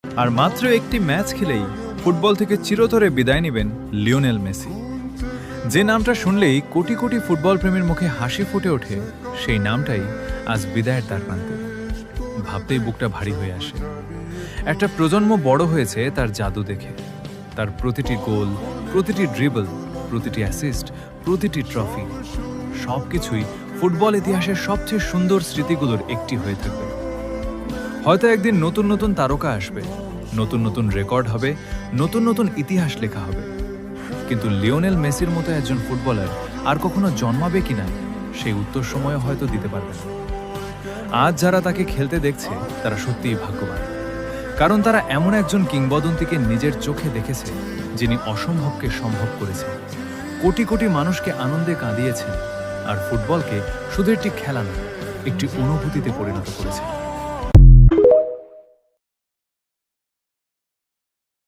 আর মাত্র একটি ম্যাচ খেলেই ফুটবল থেকে চিরতরে বিদায় নেবেন লিওনেল মেসি। যে নামটা শুনলেই কোটি কোটি ফুটবল প্রেমীর মুখে হাসি ফুটে ওঠে, সেই নামটাই আজ বিদায়ের দ্বারপ্রান্তে। ভাবতেই বুকটা ভারী হয়ে আসে। একটা প্রজন্ম বড় হয়েছে তার জাদু দেখে। তার প্রতিটি গোল, প্রতিটি ড্রিবল, প্রতিটি অ্যাসিস্ট, প্রতিটি ট্রফি, সবকিছুই ফুটবল ইতিহাসের সবচেয়ে সুন্দর স্মৃতিগুলোর একটি হয়ে থাকবে। হয়তো একদিন নতুন নতুন তারকা আসবে, নতুন নতুন রেকর্ড হবে, নতুন নতুন ইতিহাস লেখা হবে, কিন্তু লিওনেল মেসির মতো একজন ফুটবলার আর কখনো জন্মাবে কিনা সেই উত্তর সময় হয়তো দিতে পারবে না। আজ যারা তাকে খেলতে দেখছে তারা সত্যিই ভাগ্যবান, কারণ তারা এমন একজন কিংবদন্তিকে নিজের চোখে দেখেছে, যিনি অসম্ভবকে সম্ভব করেছেন, কোটি কোটি মানুষকে আনন্দে কাঁদিয়েছেন, আর ফুটবলকে শুধু একটি খেলা না, একটি অনুভূতিতে পরিণত করেছেন।